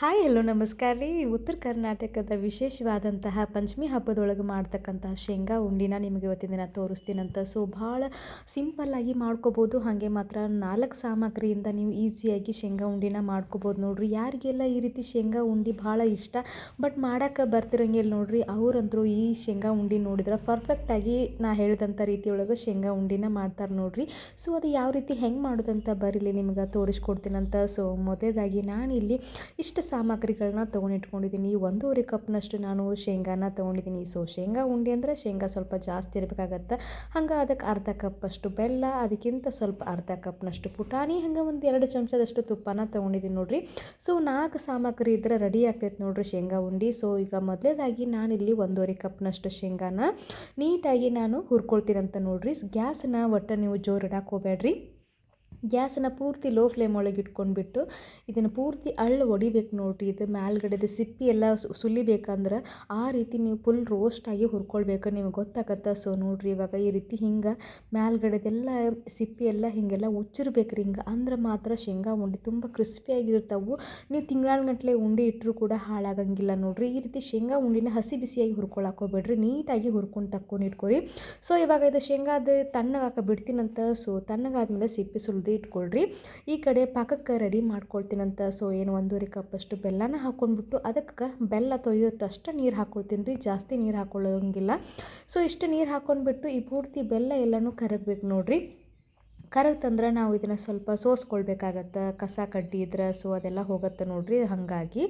Hi hello ನಮಸ್ಕಾರ ರೀ. ಉತ್ತರ ಕರ್ನಾಟಕದ ವಿಶೇಷವಾದಂತಹ ಪಂಚಮಿ ಹಬ್ಬದೊಳಗೆ ಮಾಡ್ತಕ್ಕಂತಹ ಶೇಂಗಾ ಉಂಡಿನ ನಿಮಗೆ ಇವತ್ತಿನ ದಿನ ತೋರಿಸ್ತೀನಂತ. ಸೊ ಭಾಳ ಸಿಂಪಲ್ಲಾಗಿ ಮಾಡ್ಕೋಬೋದು. ಹಾಗೆ ಮಾತ್ರ 4 ಸಾಮಗ್ರಿಯಿಂದ ನೀವು ಈಸಿಯಾಗಿ ಶೇಂಗಾ ಉಂಡಿನ ಮಾಡ್ಕೋಬೋದು ನೋಡಿರಿ. ಯಾರಿಗೆಲ್ಲ ಈ ರೀತಿ ಶೇಂಗಾ ಉಂಡಿ ಭಾಳ ಇಷ್ಟ ಬಟ್ ಮಾಡೋಕ್ಕೆ ಬರ್ತಿರಂಗಿಲ್ಲ ನೋಡಿರಿ, ಅವರಂತರೂ ಈ ಶೇಂಗಾ ಉಂಡಿ ನೋಡಿದ್ರೆ ಪರ್ಫೆಕ್ಟಾಗಿ ನಾ ಹೇಳಿದಂಥ ರೀತಿಯೊಳಗೆ ಶೇಂಗಾ ಉಂಡಿನ ಮಾಡ್ತಾರೆ ನೋಡಿರಿ. ಸೊ ಅದು ಯಾವ ರೀತಿ ಹೆಂಗೆ ಮಾಡೋದಂತ ಬರೀಲಿ ನಿಮ್ಗೆ ತೋರಿಸ್ಕೊಡ್ತೀನಂತ. ಸೊ ಮೊದಲೇದಾಗಿ ನಾನಿಲ್ಲಿ ಇಷ್ಟು ಸಾಮಗ್ರಿಗಳನ್ನ ತೊಗೊಂಡಿಟ್ಕೊಂಡಿದ್ದೀನಿ. 1.5 ಕಪ್ನಷ್ಟು ನಾನು ಶೇಂಗಾನ ತೊಗೊಂಡಿದ್ದೀನಿ. ಸೊ ಶೇಂಗಾ ಉಂಡೆ ಅಂದರೆ ಶೇಂಗಾ ಸ್ವಲ್ಪ ಜಾಸ್ತಿ ಇರಬೇಕಾಗತ್ತೆ. ಹಂಗೆ ಅದಕ್ಕೆ ಅರ್ಧ ಕಪ್ಪಷ್ಟು ಬೆಲ್ಲ, ಅದಕ್ಕಿಂತ ಸ್ವಲ್ಪ ಅರ್ಧ ಕಪ್ನಷ್ಟು ಪುಟಾಣಿ, ಹಂಗೆ ಒಂದು 2 ಚಮಚದಷ್ಟು ತುಪ್ಪನ ತೊಗೊಂಡಿದ್ದೀನಿ ನೋಡಿರಿ. ಸೊ 4 ಸಾಮಗ್ರಿ ಇದ್ರೆ ರೆಡಿ ಆಗ್ತೈತೆ ನೋಡಿರಿ ಶೇಂಗಾ ಉಂಡೆ. ಸೊ ಈಗ ಮೊದಲೇದಾಗಿ ನಾನಿಲ್ಲಿ 1.5 ಕಪ್ನಷ್ಟು ಶೇಂಗಾನ ನೀಟಾಗಿ ನಾನು ಹುರ್ಕೊಳ್ತೀನಂತ ನೋಡಿರಿ. ಗ್ಯಾಸನ್ನ ಒಟ್ಟು ನೀವು ಜೋರು ಇಡಕ್ಕೆ ಹೋಗ್ಬೇಡ್ರಿ. ಗ್ಯಾಸನ್ನು ಪೂರ್ತಿ ಲೋ ಫ್ಲೇಮ್ ಒಳಗೆ ಇಟ್ಕೊಂಡ್ಬಿಟ್ಟು ಇದನ್ನು ಪೂರ್ತಿ ಹೊಡಿಬೇಕು ನೋಡಿರಿ. ಇದು ಮೇಲ್ಗಡೆದು ಸಿಪ್ಪಿ ಎಲ್ಲ ಸುಲಿಬೇಕಂದ್ರೆ ಆ ರೀತಿ ನೀವು ಫುಲ್ ರೋಸ್ಟಾಗಿ ಹುರ್ಕೊಳ್ಬೇಕು, ನಿಮ್ಗೆ ಗೊತ್ತಾಗತ್ತೆ. ಸೊ ನೋಡಿರಿ, ಇವಾಗ ಈ ರೀತಿ ಹಿಂಗೆ ಮೇಲ್ಗಡೆದೆಲ್ಲ ಸಿಪ್ಪಿ ಎಲ್ಲ ಹೀಗೆಲ್ಲ ಉಚ್ಚಿರ್ಬೇಕು ರೀ. ಹಿಂಗೆ ಅಂದ್ರೆ ಮಾತ್ರ ಶೇಂಗಾ ಉಂಡೆ ತುಂಬ ಕ್ರಿಸ್ಪಿಯಾಗಿರ್ತಾವೆ. ನೀವು ತಿಂಗಳಾನುಗಟ್ಟಲೆ ಉಂಡೆ ಇಟ್ಟರೂ ಕೂಡ ಹಾಳಾಗಂಗಿಲ್ಲ ನೋಡಿರಿ. ಈ ರೀತಿ ಶೇಂಗಾ ಉಂಡಿನ ಹಸಿ ಬಿಸಿಯಾಗಿ ಹುರ್ಕೊಳಕ್ಕೆ ಹೋಗ್ಬೇಡ್ರಿ, ನೀಟಾಗಿ ಹುರ್ಕೊಂಡು ತಕ್ಕೊಂಡು ಇಟ್ಕೊರಿ. ಸೊ ಇವಾಗ ಇದು ಶೇಂಗಾದ ತಣ್ಣಗೆ ಹಾಕಿ ಬಿಡ್ತೀನಂತ. ಸೊ ತಣ್ಣಗಾದ್ಮೇಲೆ ಸಿಪ್ಪಿ ಸುಲಿದು ಇಟ್ಕೊಳ್ರಿ. ಈ ಕಡೆ ಪಾಕಕ್ಕೆ ರೆಡಿ ಮಾಡ್ಕೊಳ್ತೀನಂತ. ಸೊ ಏನು 1.5 ಕಪ್ಪಷ್ಟು ಬೆಲ್ಲನ ಹಾಕ್ಕೊಂಡ್ಬಿಟ್ಟು ಅದಕ್ಕೆ ಬೆಲ್ಲ ತೊಯ್ಯೋಟಷ್ಟು ನೀರು ಹಾಕ್ಕೊಳ್ತೀನಿ ರೀ, ಜಾಸ್ತಿ ನೀರು ಹಾಕ್ಕೊಳ್ಳೋಂಗಿಲ್ಲ. ಸೊ ಇಷ್ಟು ನೀರು ಹಾಕ್ಕೊಂಡ್ಬಿಟ್ಟು ಈ ಪೂರ್ತಿ ಬೆಲ್ಲ ಎಲ್ಲನೂ ಕರಗಬೇಕು ನೋಡಿರಿ. ಕರಗ್ತಂದ್ರೆ ನಾವು ಇದನ್ನು ಸ್ವಲ್ಪ ಸೋಸ್ಕೊಳ್ಬೇಕಾಗತ್ತೆ, ಕಸ ಕಡ್ಡಿ ಇದ್ರೆ ಸೊ ಅದೆಲ್ಲ ಹೋಗುತ್ತೆ ನೋಡಿರಿ. ಹಾಗಾಗಿ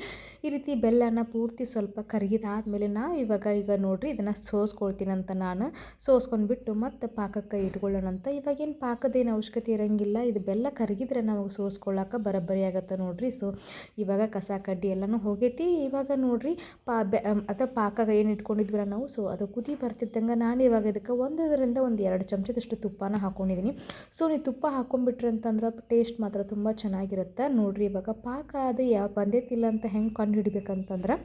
ಈ ರೀತಿ ಬೆಲ್ಲನ ಪೂರ್ತಿ ಸ್ವಲ್ಪ ಕರಗಿದಾದ್ಮೇಲೆ ನಾವು ಈಗ ನೋಡಿರಿ ಇದನ್ನು ಸೋಸ್ಕೊಳ್ತೀನಂತ. ನಾನು ಸೋಸ್ಕೊಂಡ್ಬಿಟ್ಟು ಮತ್ತೆ ಪಾಕಕ್ಕೆ ಇಟ್ಕೊಳ್ಳೋಣಂತ. ಇವಾಗೇನು ಪಾಕದೇನು ಅವಶ್ಯಕತೆ ಇರೋಂಗಿಲ್ಲ, ಇದು ಬೆಲ್ಲ ಕರಗಿದ್ರೆ ನಮಗೆ ಸೋಸ್ಕೊಳ್ಳೋಕೆ ಬರೋಬ್ಬರಿ ಆಗುತ್ತೆ ನೋಡಿರಿ. ಸೊ ಇವಾಗ ಕಸ ಕಡ್ಡಿ ಎಲ್ಲನೂ ಹೋಗೈತಿ. ಇವಾಗ ನೋಡಿರಿ ಪಾಕ ಏನು ಇಟ್ಕೊಂಡಿದ್ವಲ್ಲ ನಾವು, ಸೊ ಅದು ಕುದಿ ಬರ್ತಿದ್ದಂಗೆ ನಾನು ಇವಾಗ ಇದಕ್ಕೆ 1-2 ಚಮಚದಷ್ಟು ತುಪ್ಪನ ಹಾಕ್ಕೊಂಡಿದ್ದೀನಿ. ಸೊ ನೀವು ತುಪ್ಪ ಹಾಕ್ಕೊಂಡ್ಬಿಟ್ರಿ ಅಂತಂದ್ರೆ ಟೇಸ್ಟ್ ಮಾತ್ರ ತುಂಬ ಚೆನ್ನಾಗಿರುತ್ತೆ ನೋಡಿರಿ. ಇವಾಗ ಪಾಕ ಅದು ಬಂದೈತಿಲ್ಲ ಅಂತ ಹೆಂಗೆ ಕಂಡು ಹಿಡಿಬೇಕಂತಂದ್ರೆ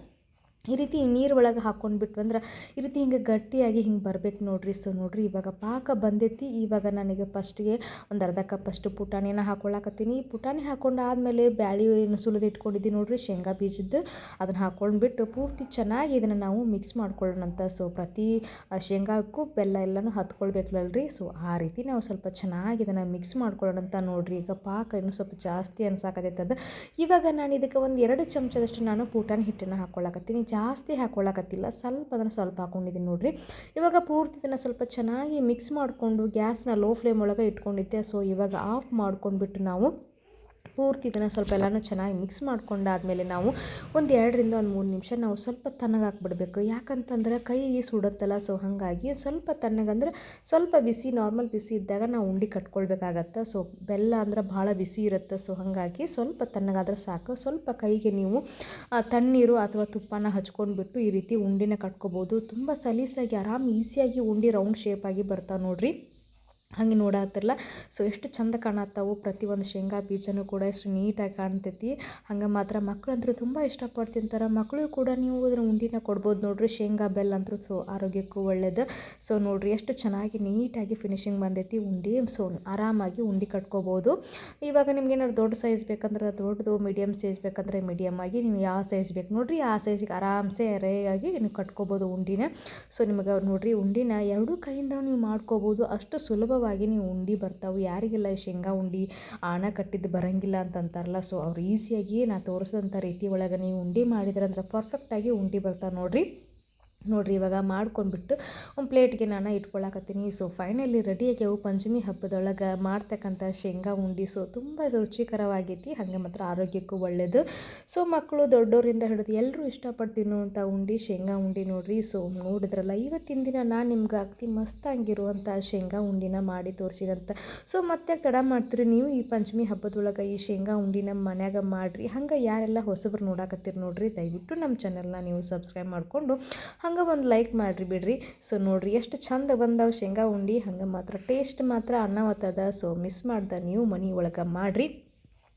ಈ ರೀತಿ ನೀರು ಒಳಗೆ ಹಾಕ್ಕೊಂಡ್ಬಿಟ್ವಿ ಅಂದ್ರೆ ಈ ರೀತಿ ಹಿಂಗೆ ಗಟ್ಟಿಯಾಗಿ ಹಿಂಗೆ ಬರಬೇಕು ನೋಡಿರಿ. ಸೊ ನೋಡಿರಿ, ಇವಾಗ ಪಾಕ ಬಂದೈತಿ. ಇವಾಗ ನನಗೆ ಫಸ್ಟಿಗೆ ಒಂದು ಅರ್ಧ ಕಪ್ಪಷ್ಟು ಪುಟಾಣಿನ ಹಾಕ್ಕೊಳಕತ್ತೀನಿ. ಪುಟಾಣಿ ಹಾಕ್ಕೊಂಡಾದ್ಮೇಲೆ ಬ್ಯಾಳಿ ಏನು ಸುಲಿದು ಇಟ್ಕೊಂಡಿದ್ದೀನಿ ನೋಡಿರಿ ಶೇಂಗಾ ಬೀಜದ್ದು, ಅದನ್ನು ಹಾಕ್ಕೊಂಡ್ಬಿಟ್ಟು ಪೂರ್ತಿ ಚೆನ್ನಾಗಿ ಇದನ್ನು ನಾವು ಮಿಕ್ಸ್ ಮಾಡ್ಕೊಳ್ಳೋಣಂತ. ಸೊ ಪ್ರತಿ ಶೇಂಗಾಕ್ಕೂ ಬೆಲ್ಲ ಎಲ್ಲನೂ ಹತ್ಕೊಳ್ಬೇಕಲ್ರಿ. ಸೊ ಆ ರೀತಿ ನಾವು ಸ್ವಲ್ಪ ಚೆನ್ನಾಗಿ ಇದನ್ನು ಮಿಕ್ಸ್ ಮಾಡ್ಕೊಳ್ಳೋಣಂತ ನೋಡಿರಿ. ಈಗ ಪಾಕ ಇನ್ನೂ ಸ್ವಲ್ಪ ಜಾಸ್ತಿ ಅನ್ಸಾಕತ್ತೈತದ. ಇವಾಗ ನಾನು ಇದಕ್ಕೆ ಒಂದು 2 ಚಮಚದಷ್ಟು ನಾನು ಪುಟಾಣಿ ಹಿಟ್ಟನ್ನು ಹಾಕ್ಕೊಳಕತ್ತೀನಿ. ಜಾಸ್ತಿ ಹಾಕ್ಕೊಳ್ಳಕತ್ತಿಲ್ಲ, ಸ್ವಲ್ಪ ಹಾಕ್ಕೊಂಡಿದ್ದೀನಿ ನೋಡಿರಿ. ಇವಾಗ ಪೂರ್ತಿ ಇದನ್ನು ಸ್ವಲ್ಪ ಚೆನ್ನಾಗಿ ಮಿಕ್ಸ್ ಮಾಡಿಕೊಂಡು ಗ್ಯಾಸ್ನ ಲೋ ಫ್ಲೇಮ್ ಒಳಗೆ ಇಟ್ಕೊಂಡಿದ್ದೆ. ಸೊ ಇವಾಗ ಆಫ್ ಮಾಡ್ಕೊಂಡ್ಬಿಟ್ಟು ನಾವು ಪೂರ್ತಿ ಇದನ್ನು ಸ್ವಲ್ಪ ಎಲ್ಲನೂ ಚೆನ್ನಾಗಿ ಮಿಕ್ಸ್ ಮಾಡ್ಕೊಂಡಾದ್ಮೇಲೆ ನಾವು ಒಂದು 2-3 ನಿಮಿಷ ನಾವು ಸ್ವಲ್ಪ ತಣ್ಣಗಾಕ್ಬಿಡ್ಬೇಕು. ಯಾಕಂತಂದ್ರೆ ಕೈ ಸುಡುತ್ತಲ್ಲ. ಸೊ ಹಾಗಾಗಿ ಸ್ವಲ್ಪ ತಣ್ಣಗಂದ್ರೆ ಸ್ವಲ್ಪ ಬಿಸಿ, ನಾರ್ಮಲ್ ಬಿಸಿ ಇದ್ದಾಗ ನಾವು ಉಂಡೆ ಕಟ್ಕೊಳ್ಬೇಕಾಗತ್ತೆ. ಸೊ ಬೆಲ್ಲ ಅಂದ್ರೆ ಭಾಳ ಬಿಸಿ ಇರುತ್ತೆ. ಸೊ ಹಾಗಾಗಿ ಸ್ವಲ್ಪ ತಣ್ಣಗಾದ್ರೆ ಸಾಕು. ಸ್ವಲ್ಪ ಕೈಗೆ ನೀವು ತಣ್ಣೀರು ಅಥವಾ ತುಪ್ಪನ ಹಚ್ಕೊಂಡ್ಬಿಟ್ಟು ಈ ರೀತಿ ಉಂಡಿನ ಕಟ್ಕೋಬೋದು. ತುಂಬ ಸಲೀಸಾಗಿ ಈಸಿಯಾಗಿ ಉಂಡೆ ರೌಂಡ್ ಶೇಪಾಗಿ ಬರ್ತಾವೆ ನೋಡಿರಿ. ಹಾಗೆ ನೋಡತ್ತಿರಲ್ಲ. ಸೊ ಎಷ್ಟು ಚಂದ ಕಾಣತ್ತಾವು. ಪ್ರತಿಯೊಂದು ಶೇಂಗಾ ಬೀಜನೂ ಕೂಡ ಎಷ್ಟು ನೀಟಾಗಿ ಕಾಣ್ತೈತಿ. ಹಂಗೆ ಮಾತ್ರ ಮಕ್ಕಳಂತೂ ತುಂಬ ಇಷ್ಟಪಟ್ಟು ತಿಂತಾರೆ. ಮಕ್ಕಳಿಗೂ ಕೂಡ ನೀವು ಅದರ ಉಂಡಿನ ಕೊಡ್ಬೋದು ನೋಡಿರಿ. ಶೇಂಗಾ ಬೆಲ್ಲ ಅಂತೂ ಸೊ ಆರೋಗ್ಯಕ್ಕೂ ಒಳ್ಳೆಯದು. ಸೊ ನೋಡಿರಿ ಎಷ್ಟು ಚೆನ್ನಾಗಿ ನೀಟಾಗಿ ಫಿನಿಶಿಂಗ್ ಬಂದೈತಿ ಉಂಡೆ. ಸೊ ಆರಾಮಾಗಿ ಉಂಡೆ ಕಟ್ಕೋಬೋದು. ಇವಾಗ ನಿಮ್ಗೆ ಏನಾದ್ರು ದೊಡ್ಡ ಸೈಜ್ ಬೇಕಂದ್ರೆ ದೊಡ್ಡದು, ಮೀಡಿಯಮ್ ಸೈಜ್ ಬೇಕಂದ್ರೆ ಮೀಡಿಯಮ್ ಆಗಿ ನೀವು ಯಾವ ಸೈಜ್ ಬೇಕು ನೋಡಿರಿ ಆ ಸೈಜಿಗೆ ಆರಾಮ್ಸೆ ರೇಯಾಗಿ ನೀವು ಕಟ್ಕೋಬೋದು ಉಂಡಿನ. ಸೊ ನಿಮಗೆ ನೋಡಿರಿ ಉಂಡಿನ 2 ಕೈಯಿಂದ ನೀವು ಮಾಡ್ಕೋಬೋದು. ಅಷ್ಟು ಸುಲಭವಾಗಿ ನೀವು ಉಂಡೆ ಬರ್ತಾವೆ. ಯಾರಿಗೆಲ್ಲ ಶೇಂಗಾ ಉಂಡೆ ಆಣ ಕಟ್ಟಿದ್ದು ಬರೋಂಗಿಲ್ಲ ಅಂತಂತಾರಲ್ಲ, ಸೊ ಅವ್ರು ಈಸಿಯಾಗಿ ನಾ ತೋರಿಸೋಂಥ ರೀತಿ ಒಳಗೆ ನೀವು ಉಂಡೆ ಮಾಡಿದ್ರಂದ್ರೆ ಪರ್ಫೆಕ್ಟಾಗಿ ಉಂಡೆ ಬರ್ತಾವೆ ನೋಡಿರಿ. ಇವಾಗ ಮಾಡ್ಕೊಂಡ್ಬಿಟ್ಟು ಒಂದು ಪ್ಲೇಟ್ಗೆ ನಾನು ಇಟ್ಕೊಳಕತ್ತೀನಿ. ಸೊ ಫೈನಲಿ ರೆಡಿಯಾಗಿ ಅವು ಪಂಚಮಿ ಹಬ್ಬದೊಳಗೆ ಮಾಡ್ತಕ್ಕಂಥ ಶೇಂಗಾ ಉಂಡೆ. ಸೊ ತುಂಬ ರುಚಿಕರವಾಗೈತಿ, ಹಾಗೆ ಮಾತ್ರ ಆರೋಗ್ಯಕ್ಕೂ ಒಳ್ಳೆಯದು. ಸೊ ಮಕ್ಕಳು ದೊಡ್ಡವರಿಂದ ಹಿಡಿದು ಎಲ್ಲರೂ ಇಷ್ಟಪಟ್ಟು ತಿನ್ನುವಂಥ ಉಂಡೆ ಶೇಂಗಾ ಉಂಡೆ ನೋಡಿರಿ. ಸೊ ನೋಡಿದ್ರಲ್ಲ, ಇವತ್ತಿನ ದಿನ ನಾನು ನಿಮ್ಗೆ ಅತಿ ಮಸ್ತಾಗಿರುವಂಥ ಶೇಂಗಾ ಉಂಡಿನ ಮಾಡಿ ತೋರಿಸಿದಂತ. ಸೊ ಮತ್ತೆ ತಡ ಮಾಡ್ತೀರಿ ನೀವು ಈ ಪಂಚಮಿ ಹಬ್ಬದೊಳಗೆ ಈ ಶೇಂಗಾ ಉಂಡೆ ನಮ್ಮ ಮನ್ಯಾಗ ಮಾಡಿರಿ. ಹಂಗೆ ಯಾರೆಲ್ಲ ಹೊಸಬ್ರು ನೋಡಾಕತ್ತೀರಿ ನೋಡಿರಿ, ದಯವಿಟ್ಟು ನಮ್ಮ ಚಾನಲ್ನ ನೀವು ಸಬ್ಸ್ಕ್ರೈಬ್ ಮಾಡಿಕೊಂಡು ಹಂಗೆ ಒಂದು ಲೈಕ್ ಮಾಡಿರಿ ಬಿಡ್ರಿ. ಸೊ ನೋಡಿರಿ ಎಷ್ಟು ಚಂದ ಬಂದಾವ ಶೇಂಗಾ ಉಂಡೆ. ಹಂಗೆ ಮಾತ್ರ ಟೇಸ್ಟ್ ಮಾತ್ರ ಅನ್ನವತ್ತದ. ಸೊ ಮಿಸ್ ಮಾಡ್ದೆ ನೀವು ಮನೆ ಒಳಗೆ ಮಾಡಿರಿ.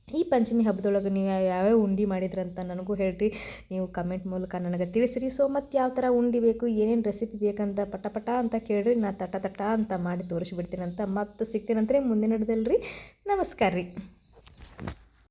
ಈ ಪಂಚಮಿ ಹಬ್ಬದೊಳಗೆ ನೀವು ಯಾವ್ಯಾವ ಉಂಡೆ ಮಾಡಿದ್ರಂತ ನನಗೂ ಹೇಳ್ರಿ, ನೀವು ಕಮೆಂಟ್ ಮೂಲಕ ನನಗೆ ತಿಳಿಸಿರಿ. ಸೊ ಮತ್ತು ಯಾವ ಥರ ಉಂಡೆ ಬೇಕು, ಏನೇನು ರೆಸಿಪಿ ಬೇಕಂತ ಪಟ ಅಂತ ಕೇಳಿರಿ. ನಾನು ತಟ ಅಂತ ಮಾಡಿ ತೋರಿಸ್ಬಿಡ್ತೀನಂತ. ಮತ್ತೆ ಸಿಗ್ತೀನಂದ್ರೆ ಮುಂದಿನ ಹಿಡ್ದಲ್ರಿ. ನಮಸ್ಕಾರ ರೀ.